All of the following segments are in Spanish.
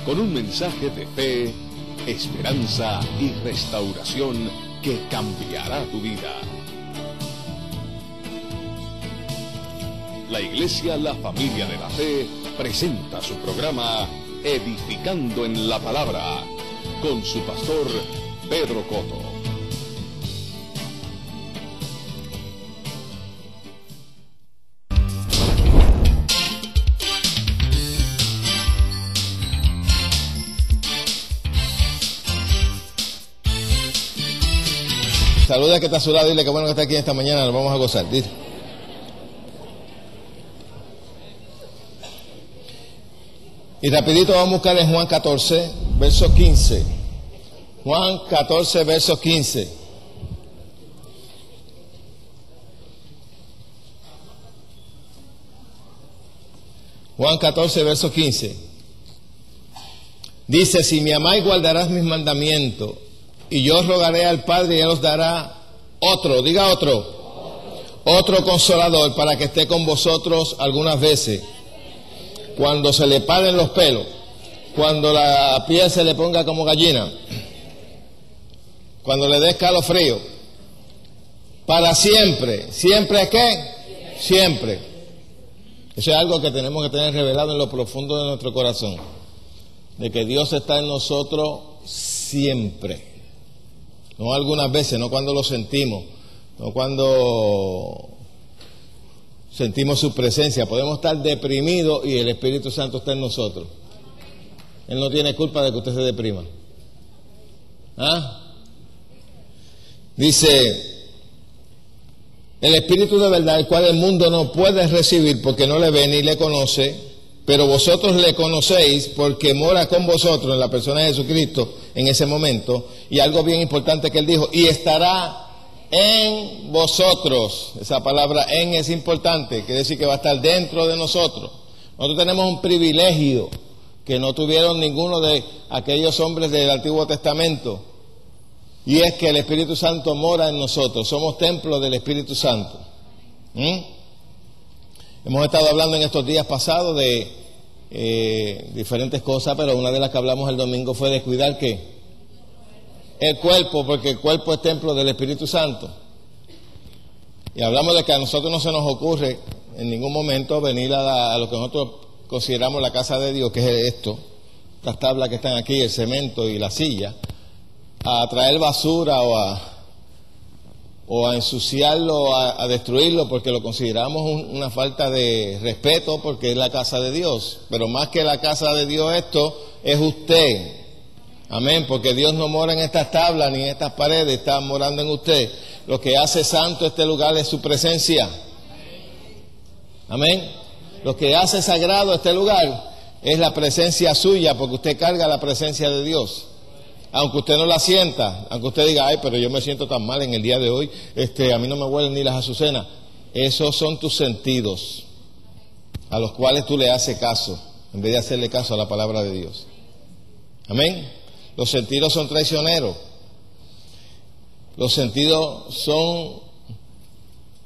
con un mensaje de fe, esperanza y restauración que cambiará tu vida. La Iglesia La Familia de la Fe presenta su programa Edificando en la Palabra con su pastor Pedro Coto. Saluda que está a su lado, dile que bueno que está aquí esta mañana, nos vamos a gozar, dile. Y rapidito vamos a buscar en Juan 14, verso 15. Juan 14, verso 15. Juan 14, verso 15. Dice, si me amáis guardarás mis mandamientos, y yo rogaré al Padre y Él os dará otro, diga otro consolador para que esté con vosotros algunas veces. Cuando se le paren los pelos, cuando la piel se le ponga como gallina, cuando le dé escalofrío, para siempre. ¿Siempre qué? Siempre. Eso es algo que tenemos que tener revelado en lo profundo de nuestro corazón, de que Dios está en nosotros siempre. No algunas veces, no cuando lo sentimos, no cuando sentimos su presencia. Podemos estar deprimidos y el Espíritu Santo está en nosotros. Él no tiene culpa de que usted se deprima. ¿Ah? Dice, el Espíritu de verdad, el cual el mundo no puede recibir porque no le ve ni le conoce, pero vosotros le conocéis porque mora con vosotros en la persona de Jesucristo en ese momento. Y algo bien importante que él dijo, y estará en vosotros. Esa palabra en es importante, quiere decir que va a estar dentro de nosotros. Nosotros tenemos un privilegio que no tuvieron ninguno de aquellos hombres del Antiguo Testamento, y es que el Espíritu Santo mora en nosotros, somos templo del Espíritu Santo. Hemos estado hablando en estos días pasados de diferentes cosas, pero una de las que hablamos el domingo fue de cuidar ¿qué? El cuerpo, porque el cuerpo es templo del Espíritu Santo. Y hablamos de que a nosotros no se nos ocurre en ningún momento venir a lo que nosotros consideramos la casa de Dios, que es esto, estas tablas que están aquí, el cemento y la silla, a traer basura o a ensuciarlo, a destruirlo, porque lo consideramos una falta de respeto, porque es la casa de Dios. Pero más que la casa de Dios, esto es usted. Amén, porque Dios no mora en estas tablas ni en estas paredes, está morando en usted. Lo que hace santo este lugar es su presencia. Amén. Lo que hace sagrado este lugar es la presencia suya, porque usted carga la presencia de Dios. Aunque usted no la sienta, aunque usted diga, ay, pero yo me siento tan mal en el día de hoy, a mí no me huelen ni las azucenas. Esos son tus sentidos, a los cuales tú le haces caso, en vez de hacerle caso a la palabra de Dios. Amén. Los sentidos son traicioneros. Los sentidos son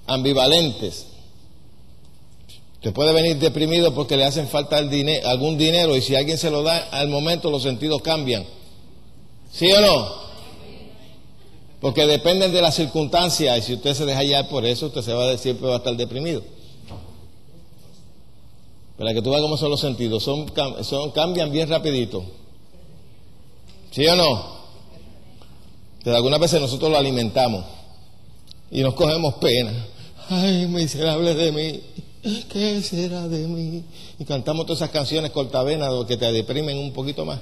ambivalentes. Usted puede venir deprimido porque le hacen falta algún dinero, y si alguien se lo da, al momento los sentidos cambian. ¿Sí o no? Porque dependen de las circunstancias, y si usted se deja llevar por eso, usted siempre va a estar deprimido. Para que tú veas cómo son los sentidos, cambian bien rapidito. ¿Sí o no? Pero algunas veces nosotros lo alimentamos y nos cogemos pena. Ay, miserable de mí, ¿qué será de mí? Y cantamos todas esas canciones cortavenas que te deprimen un poquito más.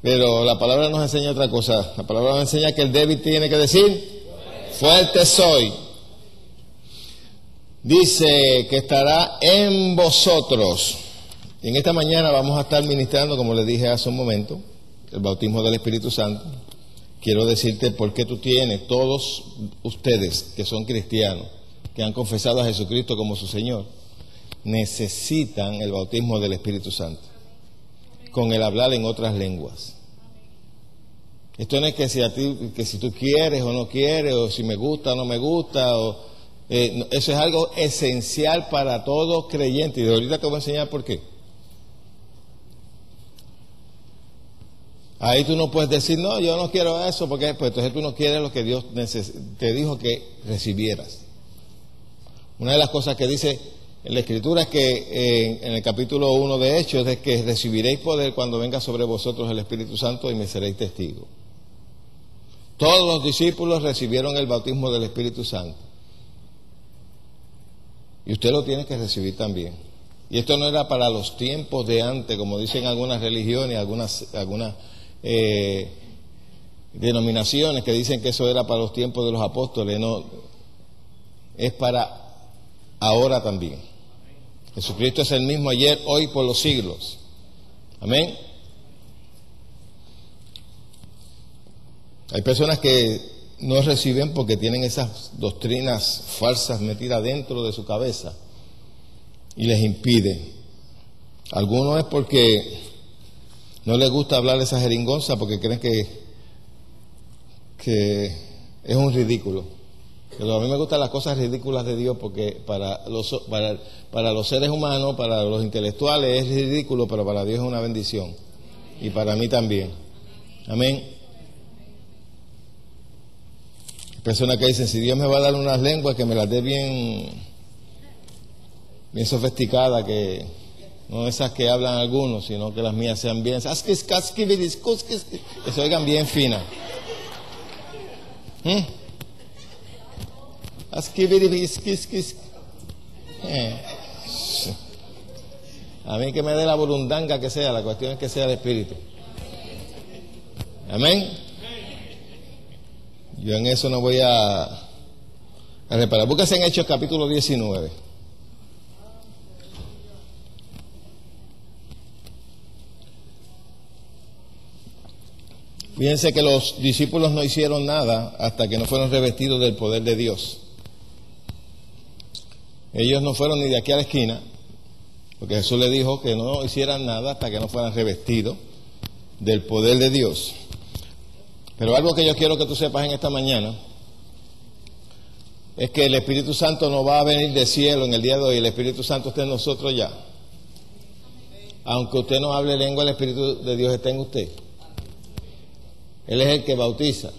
Pero la palabra nos enseña otra cosa. La palabra nos enseña que el débil tiene que decir, fuerte soy. Dice que estará en vosotros. Y en esta mañana vamos a estar ministrando, como les dije hace un momento, el bautismo del Espíritu Santo. Quiero decirte por qué tú tienes, todos ustedes que son cristianos, que han confesado a Jesucristo como su Señor, necesitan el bautismo del Espíritu Santo, con el hablar en otras lenguas. Esto no es que si tú quieres o no quieres, o si me gusta o no me gusta, eso es algo esencial para todo creyente. Y de ahorita te voy a enseñar por qué. Ahí tú no puedes decir, no, yo no quiero eso, porque pues entonces tú no quieres lo que Dios te dijo que recibieras. Una de las cosas que dice en la Escritura es que en el capítulo 1 de Hechos es que recibiréis poder cuando venga sobre vosotros el Espíritu Santo y me seréis testigos. Todos los discípulos recibieron el bautismo del Espíritu Santo. Y usted lo tiene que recibir también. Y esto no era para los tiempos de antes, como dicen algunas religiones, algunas denominaciones que dicen que eso era para los tiempos de los apóstoles. No, es para ahora también. Jesucristo es el mismo ayer, hoy, por los siglos. Amén. Hay personas que no reciben porque tienen esas doctrinas falsas metidas dentro de su cabeza y les impide. Algunos es porque no les gusta hablar esa jeringonza porque creen que es un ridículo. Pero a mí me gustan las cosas ridículas de Dios porque para los seres humanos, para los intelectuales es ridículo, pero para Dios es una bendición. Y para mí también. Amén. Personas que dicen, si Dios me va a dar unas lenguas, que me las dé bien sofisticadas, que no esas que hablan algunos, sino que las mías sean bien, que se oigan bien finas. A mí que me dé la burundanga que sea, la cuestión es que sea el Espíritu. Amén. Yo en eso no voy a reparar. Búsquense en Hechos capítulo 19. Fíjense que los discípulos no hicieron nada hasta que no fueron revestidos del poder de Dios. Ellos no fueron ni de aquí a la esquina, porque Jesús les dijo que no hicieran nada hasta que no fueran revestidos del poder de Dios. Pero algo que yo quiero que tú sepas en esta mañana es que el Espíritu Santo no va a venir del cielo en el día de hoy. El Espíritu Santo está en nosotros ya. Aunque usted no hable lengua, el Espíritu de Dios está en usted. Él es el que bautiza.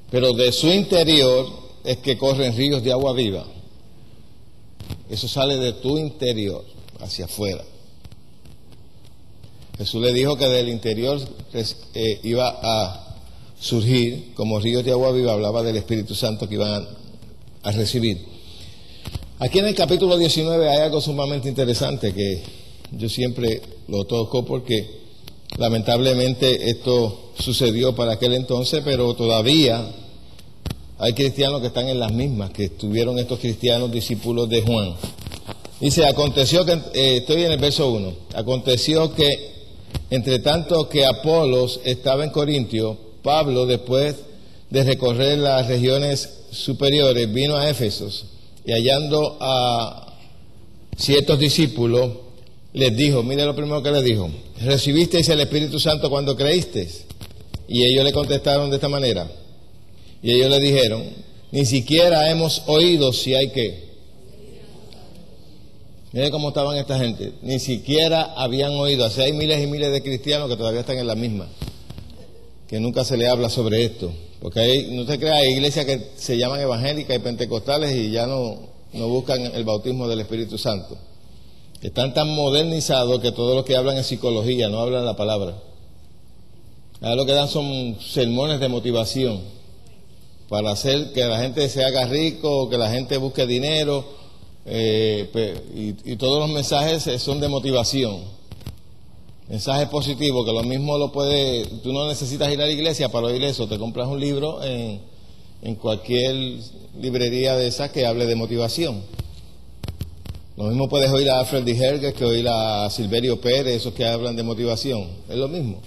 Pero de su interior es que corren ríos de agua viva. Eso sale de tu interior hacia afuera. Jesús le dijo que del interior iba a surgir como ríos de agua viva. Hablaba del Espíritu Santo que iban a recibir. Aquí en el capítulo 19 hay algo sumamente interesante que yo siempre lo toco porque lamentablemente esto sucedió para aquel entonces, pero todavía hay cristianos que están en las mismas que estuvieron estos cristianos discípulos de Juan. Dice, aconteció que, estoy en el verso 1, aconteció que entre tanto que Apolos estaba en Corintio, Pablo, después de recorrer las regiones superiores, vino a Éfeso y hallando a ciertos discípulos, les dijo, mire lo primero que les dijo, ¿recibisteis el Espíritu Santo cuando creísteis? Y ellos le contestaron de esta manera. Y ellos le dijeron, ni siquiera hemos oído si hay que. Miren cómo estaban esta gente, ni siquiera habían oído. Así hay miles y miles de cristianos que todavía están en la misma, que nunca se le habla sobre esto. Porque no se crea, hay iglesias que se llaman evangélicas y pentecostales y ya no buscan el bautismo del Espíritu Santo. Están tan modernizados que todos los que hablan es psicología, no hablan la palabra. Ahora lo que dan son sermones de motivación para hacer que la gente se haga rico, que la gente busque dinero. Y todos los mensajes son de motivación, mensajes positivos, que lo mismo tú no necesitas ir a la iglesia para oír eso, te compras un libro en cualquier librería de esas que hable de motivación. Lo mismo puedes oír a Alfred D. Herger que oír a Silverio Pérez, esos que hablan de motivación, es lo mismo,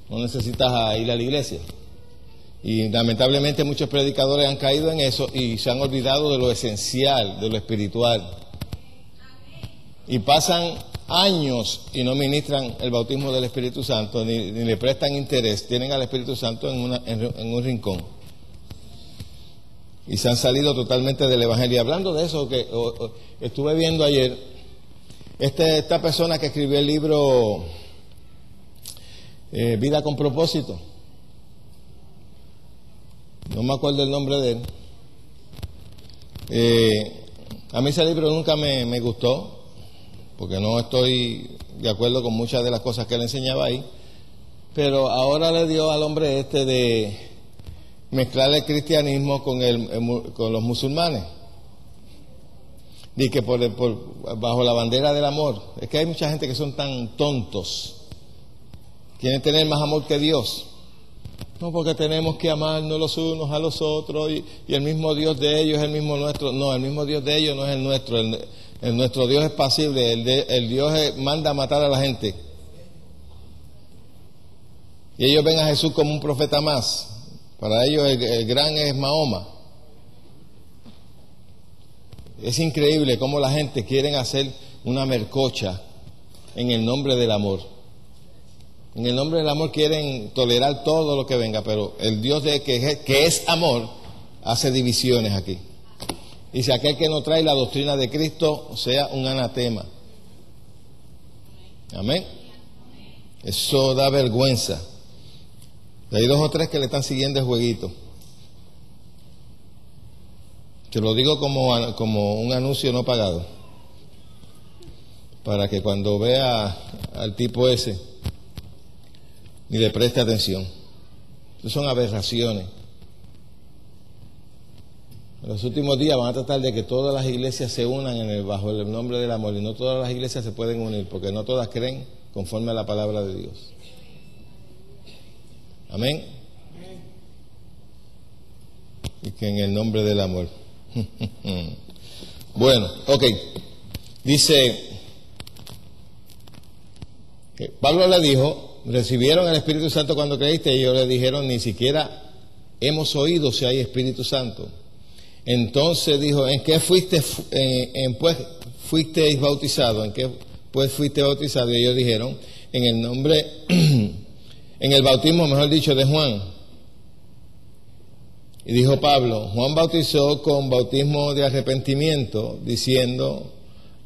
no necesitas ir a la iglesia. Y lamentablemente muchos predicadores han caído en eso y se han olvidado de lo esencial, de lo espiritual. Y pasan años y no ministran el bautismo del Espíritu Santo, ni le prestan interés. Tienen al Espíritu Santo en un rincón. Y se han salido totalmente del Evangelio. Hablando de eso, que estuve viendo ayer, esta persona que escribió el libro Vida con propósito. No me acuerdo el nombre de él. A mí ese libro nunca me gustó, porque no estoy de acuerdo con muchas de las cosas que él enseñaba ahí, pero ahora le dio al hombre de mezclar el cristianismo con los musulmanes, y que bajo la bandera del amor. Es que hay mucha gente que son tan tontos, quieren tener más amor que Dios. No, porque tenemos que amarnos los unos a los otros y el mismo Dios de ellos es el mismo nuestro. No, el mismo Dios de ellos no es el nuestro. El nuestro Dios es pasible, el Dios manda a matar a la gente. Y ellos ven a Jesús como un profeta más. Para ellos el gran es Mahoma. Es increíble cómo la gente quiere hacer una mercocha en el nombre del amor. En el nombre del amor quieren tolerar todo lo que venga, pero el Dios que es amor hace divisiones aquí. Dice: aquel que no trae la doctrina de Cristo sea un anatema. Amén. Eso da vergüenza. Hay 2 o 3 que le están siguiendo el jueguito. Te lo digo como un anuncio no pagado, para que cuando vea al tipo ese ni le preste atención. Esas son aberraciones. En los últimos días van a tratar de que todas las iglesias se unan bajo el nombre del amor, y no todas las iglesias se pueden unir, porque no todas creen conforme a la palabra de Dios. Amén. Y que en el nombre del amor. Bueno, ok. Dice que Pablo le dijo: recibieron el Espíritu Santo cuando creíste, y ellos le dijeron: ni siquiera hemos oído si hay Espíritu Santo. Entonces dijo: ¿en qué fuisteis bautizados? ¿En qué pues fuiste bautizado? Y ellos dijeron: en el nombre, en el bautismo, mejor dicho, de Juan. Y dijo Pablo: Juan bautizó con bautismo de arrepentimiento, diciendo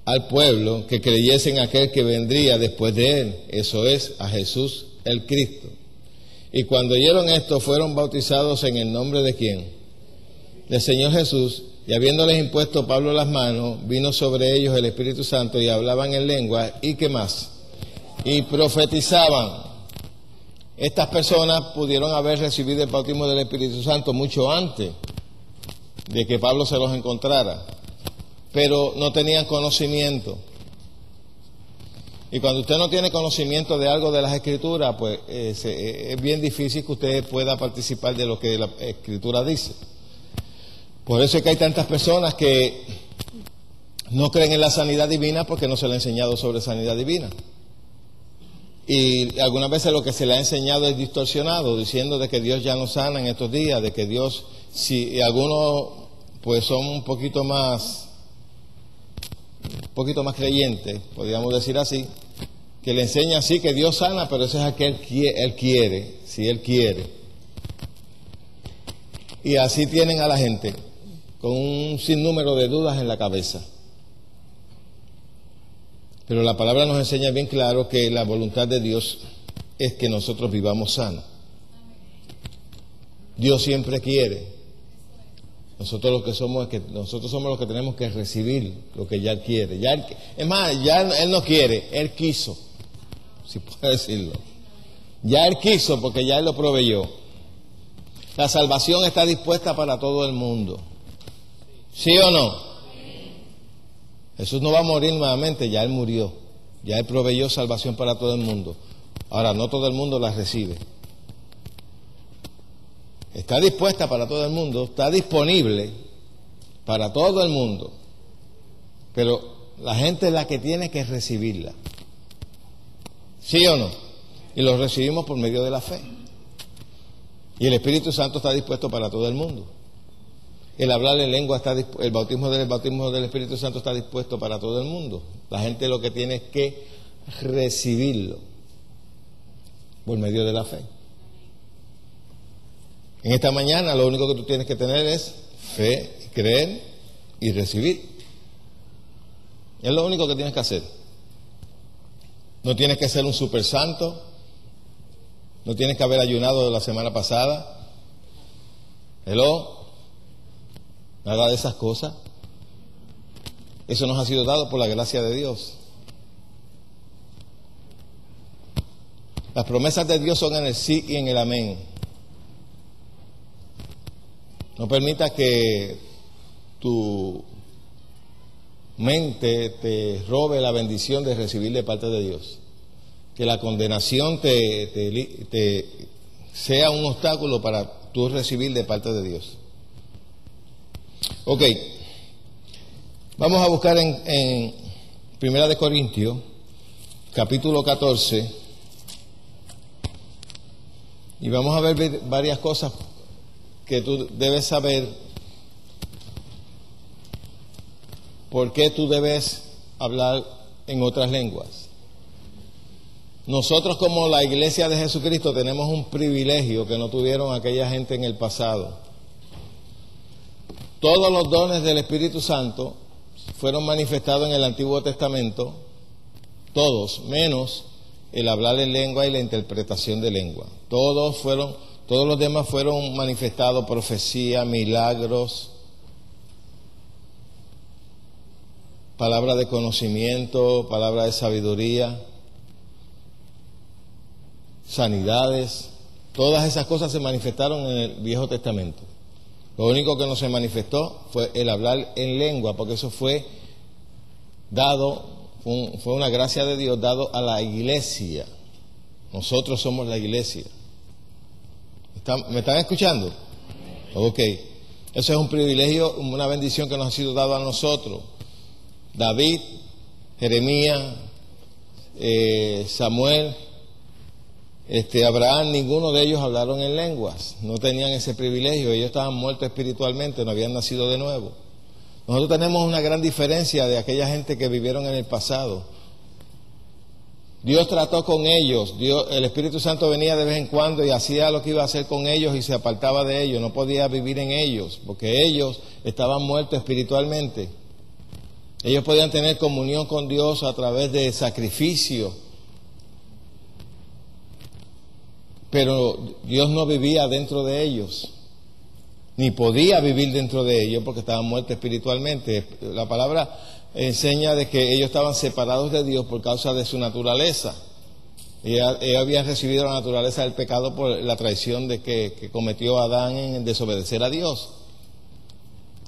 al pueblo que creyese en aquel que vendría después de él, eso es, a Jesús el Cristo. Y cuando oyeron esto, fueron bautizados en el nombre de ¿quién? Del Señor Jesús. Y habiéndoles impuesto Pablo las manos, vino sobre ellos el Espíritu Santo, y hablaban en lengua, ¿y qué más? Y profetizaban. Estas personas pudieron haber recibido el bautismo del Espíritu Santo mucho antes de que Pablo se los encontrara, pero no tenían conocimiento. Y cuando usted no tiene conocimiento de algo de las Escrituras, pues es bien difícil que usted pueda participar de lo que la Escritura dice. Por eso es que hay tantas personas que no creen en la sanidad divina, porque no se le ha enseñado sobre sanidad divina. Y algunas veces lo que se le ha enseñado es distorsionado, diciendo de que Dios ya no sana en estos días, de que Dios, si algunos pues son un poquito más creyentes, podríamos decir así, que le enseña así que Dios sana, pero eso es aquel que Él quiere, si Él quiere. Y así tienen a la gente con un sinnúmero de dudas en la cabeza. Pero la palabra nos enseña bien claro que la voluntad de Dios es que nosotros vivamos sanos. Dios siempre quiere. Nosotros somos los que tenemos que recibir lo que ya Él quiere. Es más, ya Él no quiere, Él quiso, si puede decirlo. Ya Él quiso, porque ya Él lo proveyó. La salvación está dispuesta para todo el mundo. ¿Sí o no? Jesús no va a morir nuevamente, ya Él murió. Ya Él proveyó salvación para todo el mundo. Ahora, no todo el mundo la recibe. Está dispuesta para todo el mundo, está disponible para todo el mundo. Pero la gente es la que tiene que recibirla. ¿Sí o no? Y lo recibimos por medio de la fe. Y el Espíritu Santo está dispuesto para todo el mundo. El hablar en lengua el bautismo del Espíritu Santo está dispuesto para todo el mundo. La gente lo que tiene es que recibirlo por medio de la fe. En esta mañana lo único que tú tienes que tener es fe, creer y recibir. Es lo único que tienes que hacer. No tienes que ser un super santo, No tienes que haber ayunado la semana pasada. Hello. Nada de esas cosas. Eso nos ha sido dado por la gracia de Dios. Las promesas de Dios son en el sí y en el amén. No permita que tu mente te robe la bendición de recibir de parte de Dios. Que la condenación te sea un obstáculo para tú recibir de parte de Dios. Ok, vamos a buscar en Primera de Corintios, capítulo 14, y vamos a ver varias cosas que tú debes saber. ¿Por qué tú debes hablar en otras lenguas? Nosotros como la Iglesia de Jesucristo tenemos un privilegio que no tuvieron aquella gente en el pasado. Todos los dones del Espíritu Santo fueron manifestados en el Antiguo Testamento, todos, menos el hablar en lengua y la interpretación de lengua. Todos los demás fueron manifestados: profecía, milagros, palabra de conocimiento, palabra de sabiduría, sanidades. Todas esas cosas se manifestaron en el Viejo Testamento. Lo único que no se manifestó fue el hablar en lengua, porque eso fue dado, fue una gracia de Dios dado a la iglesia. Nosotros somos la iglesia. ¿Me están escuchando? Ok. Eso es un privilegio, una bendición que nos ha sido dado a nosotros. David, Jeremías, Samuel, Abraham, ninguno de ellos hablaron en lenguas, no tenían ese privilegio, ellos estaban muertos espiritualmente, no habían nacido de nuevo. Nosotros tenemos una gran diferencia de aquella gente que vivieron en el pasado. Dios trató con ellos, el Espíritu Santo venía de vez en cuando y hacía lo que iba a hacer con ellos y se apartaba de ellos, no podía vivir en ellos, porque ellos estaban muertos espiritualmente. Ellos podían tener comunión con Dios a través de sacrificio, pero Dios no vivía dentro de ellos, ni podía vivir dentro de ellos porque estaban muertos espiritualmente. La palabra enseña de que ellos estaban separados de Dios por causa de su naturaleza. Ellos habían recibido la naturaleza del pecado por la traición que cometió Adán en desobedecer a Dios.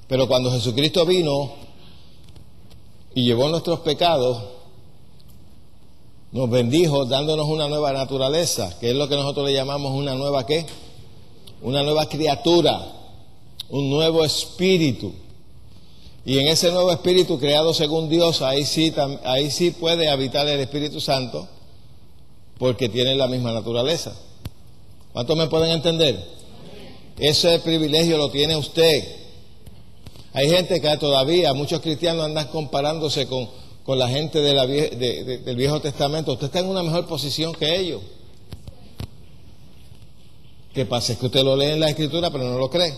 Pero cuando Jesucristo vino y llevó nuestros pecados, nos bendijo dándonos una nueva naturaleza, que es lo que nosotros le llamamos una nueva ¿qué? Una nueva criatura, un nuevo espíritu. Y en ese nuevo espíritu creado según Dios, ahí sí puede habitar el Espíritu Santo, porque tiene la misma naturaleza. ¿Cuántos me pueden entender? Ese privilegio lo tiene usted. Hay gente que todavía, muchos cristianos andan comparándose con la gente del Viejo Testamento. Usted está en una mejor posición que ellos. ¿Qué pasa? Es que usted lo lee en la Escritura pero no lo cree.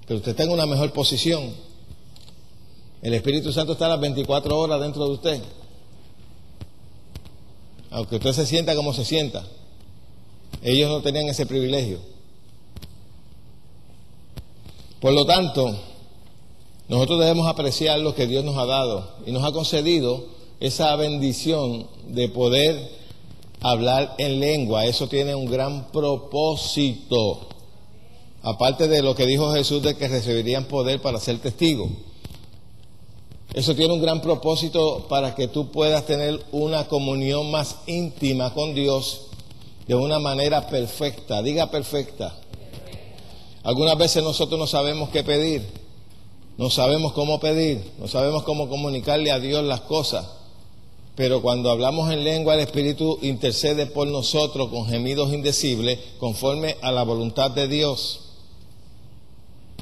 Pero usted está en una mejor posición. El Espíritu Santo está a las 24 horas dentro de usted. Aunque usted se sienta como se sienta. Ellos no tenían ese privilegio. Por lo tanto, nosotros debemos apreciar lo que Dios nos ha dado y nos ha concedido esa bendición de poder hablar en lengua. Eso tiene un gran propósito. Aparte de lo que dijo Jesús de que recibirían poder para ser testigos. Eso tiene un gran propósito para que tú puedas tener una comunión más íntima con Dios de una manera perfecta. Diga perfecta. Algunas veces nosotros no sabemos qué pedir, no sabemos cómo pedir, no sabemos cómo comunicarle a Dios las cosas. Pero cuando hablamos en lengua, el Espíritu intercede por nosotros con gemidos indecibles conforme a la voluntad de Dios.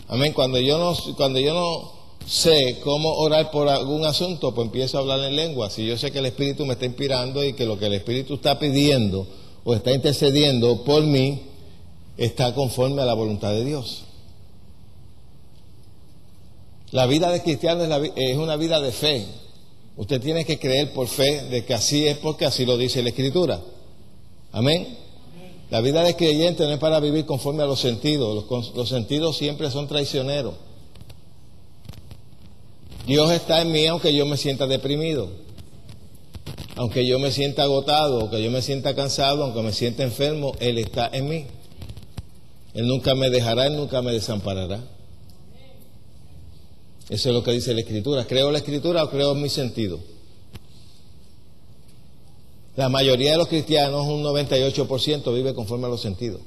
Amén. Cuando yo no sé cómo orar por algún asunto, pues empiezo a hablar en lengua. Si yo sé que el Espíritu me está inspirando y que lo que el Espíritu está pidiendo o está intercediendo por mí está conforme a la voluntad de Dios. La vida de cristiano es una vida de fe. Usted tiene que creer por fe de que así es porque así lo dice la Escritura. Amén. La vida del creyente no es para vivir conforme a los sentidos. Los sentidos siempre son traicioneros. Dios está en mí aunque yo me sienta deprimido, aunque yo me sienta agotado, aunque yo me sienta cansado, aunque me sienta enfermo, Él está en mí. Él nunca me dejará, Él nunca me desamparará. Eso es lo que dice la Escritura. ¿Creo la Escritura o creo en mi sentido? La mayoría de los cristianos, un 98%, vive conforme a los sentidos.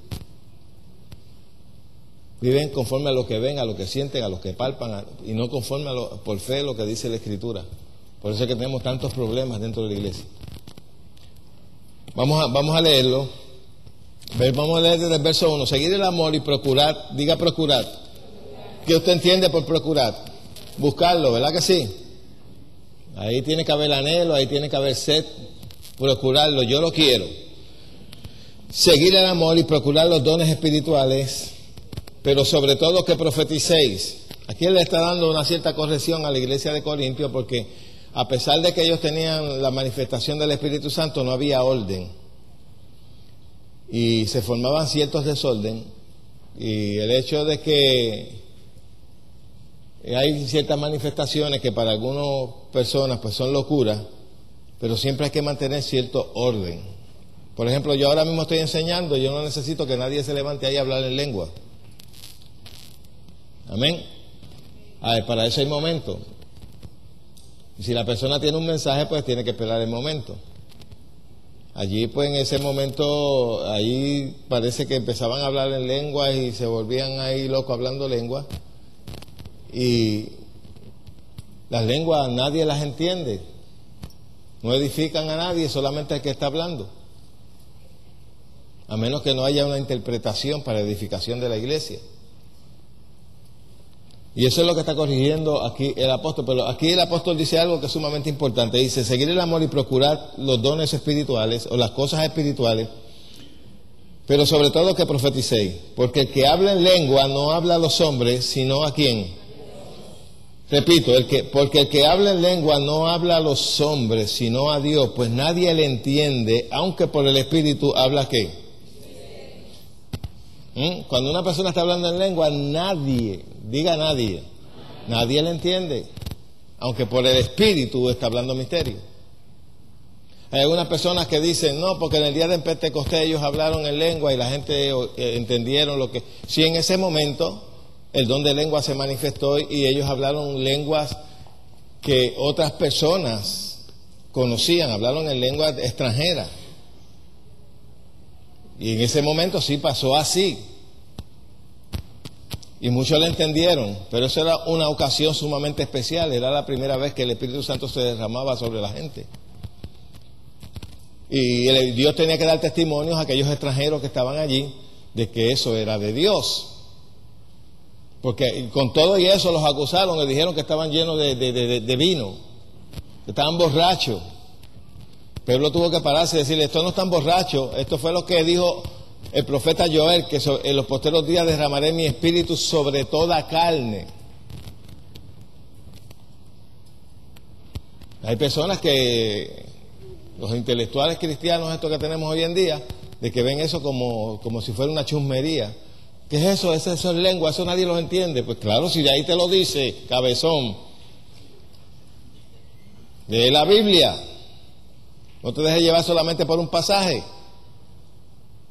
Viven conforme a lo que ven, a lo que sienten, a lo que palpan, y no conforme por fe lo que dice la Escritura. Por eso es que tenemos tantos problemas dentro de la iglesia. Vamos a leerlo. Vamos a leer desde el verso 1. Seguir el amor y procurar, diga procurar. ¿Qué usted entiende por procurar? Buscarlo, ¿verdad que sí? Ahí tiene que haber anhelo, ahí tiene que haber sed. Procurarlo, yo lo quiero. Seguir el amor y procurar los dones espirituales, pero sobre todo que profeticéis. Aquí él le está dando una cierta corrección a la iglesia de Corintios, porque a pesar de que ellos tenían la manifestación del Espíritu Santo, no había orden. Y se formaban ciertos desorden. Y el hecho de que hay ciertas manifestaciones que para algunas personas pues son locuras, pero siempre hay que mantener cierto orden. Por ejemplo, yo ahora mismo estoy enseñando, yo no necesito que nadie se levante ahí a hablar en lengua. Amén. Para eso hay momento. Y si la persona tiene un mensaje, pues tiene que esperar el momento. Allí, pues en ese momento, ahí parece que empezaban a hablar en lengua y se volvían ahí locos hablando lengua. Y las lenguas nadie las entiende. No edifican a nadie, solamente al que está hablando. A menos que no haya una interpretación para edificación de la iglesia. Y eso es lo que está corrigiendo aquí el apóstol. Pero aquí el apóstol dice algo que es sumamente importante. Dice, seguir el amor y procurar los dones espirituales o las cosas espirituales, pero sobre todo que profeticéis. Porque el que habla en lengua no habla a los hombres, sino a quién. Repito, porque el que habla en lengua no habla a los hombres, sino a Dios, pues nadie le entiende, aunque por el Espíritu habla ¿qué? Cuando una persona está hablando en lengua, nadie le entiende, aunque por el Espíritu está hablando misterio. Hay algunas personas que dicen, no, porque en el día de Pentecostés ellos hablaron en lengua y la gente entendieron lo que... Sí, en ese momento el don de lengua se manifestó y ellos hablaron lenguas que otras personas conocían, hablaron en lengua extranjera. Y en ese momento sí pasó así. Y muchos lo entendieron, pero eso era una ocasión sumamente especial, era la primera vez que el Espíritu Santo se derramaba sobre la gente. Y Dios tenía que dar testimonios a aquellos extranjeros que estaban allí de que eso era de Dios. Porque con todo y eso los acusaron, les dijeron que estaban llenos de vino, que estaban borrachos. Pedro tuvo que pararse y decirle, estos no están borrachos, esto fue lo que dijo el profeta Joel, que en los posteros días derramaré mi espíritu sobre toda carne. Hay personas que, los intelectuales cristianos estos que tenemos hoy en día, de que ven eso como si fuera una chusmería. ¿Qué es eso? Eso es lengua, eso nadie lo entiende. Pues claro, si de ahí te lo dice, cabezón. Lee la Biblia. No te dejes llevar solamente por un pasaje.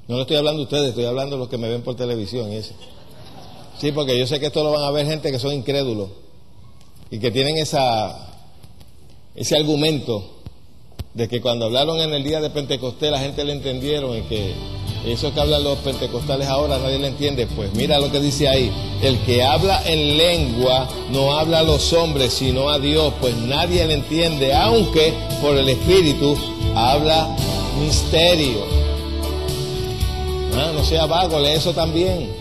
No le estoy hablando a ustedes, estoy hablando a los que me ven por televisión y eso. Sí, porque yo sé que esto lo van a ver gente que son incrédulos y que tienen ese argumento de que cuando hablaron en el día de Pentecostés la gente le entendieron y que eso que hablan los pentecostales ahora nadie le entiende. Pues mira lo que dice ahí, el que habla en lengua no habla a los hombres sino a Dios, pues nadie le entiende, aunque por el Espíritu habla misterio. No sea vago, lee eso también.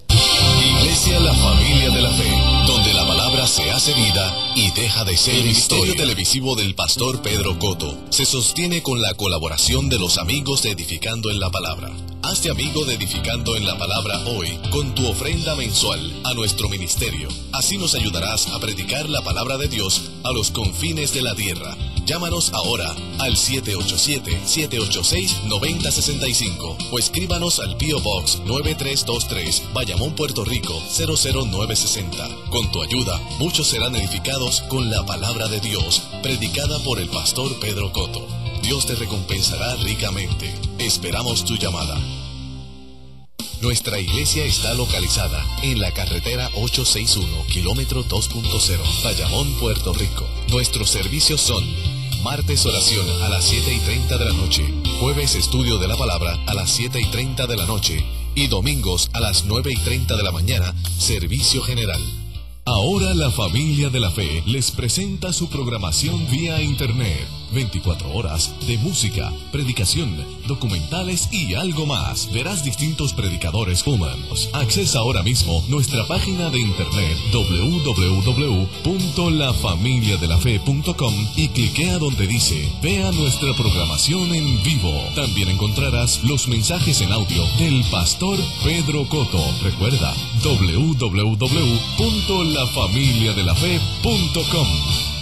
Iglesia La Familia de la Fe, donde la palabra se hace vida y deja de ser historia. El ministerio televisivo del pastor Pedro Coto se sostiene con la colaboración de los amigos de Edificando en la Palabra. Hazte amigo de Edificando en la Palabra hoy con tu ofrenda mensual a nuestro ministerio. Así nos ayudarás a predicar la palabra de Dios a los confines de la tierra. Llámanos ahora al 787-786-9065 o escríbanos al P.O. Box 9323, Bayamón, Puerto Rico 00960. Con tu ayuda, muchos serán edificados con la palabra de Dios, predicada por el pastor Pedro Cotto. Dios te recompensará ricamente. Esperamos tu llamada. Nuestra iglesia está localizada en la carretera 861, kilómetro 2.0, Bayamón, Puerto Rico. Nuestros servicios son: martes oración a las 7:30 de la noche, jueves estudio de la palabra a las 7:30 de la noche y domingos a las 9:30 de la mañana, servicio general. Ahora la familia de la fe les presenta su programación vía internet. 24 horas de música, predicación, documentales y algo más. Verás distintos predicadores humanos. Accesa ahora mismo nuestra página de internet www.lafamiliadelafe.com y cliquea donde dice vea nuestra programación en vivo. También encontrarás los mensajes en audio del pastor Pedro Cotto. Recuerda www.lafamiliadelafe.com.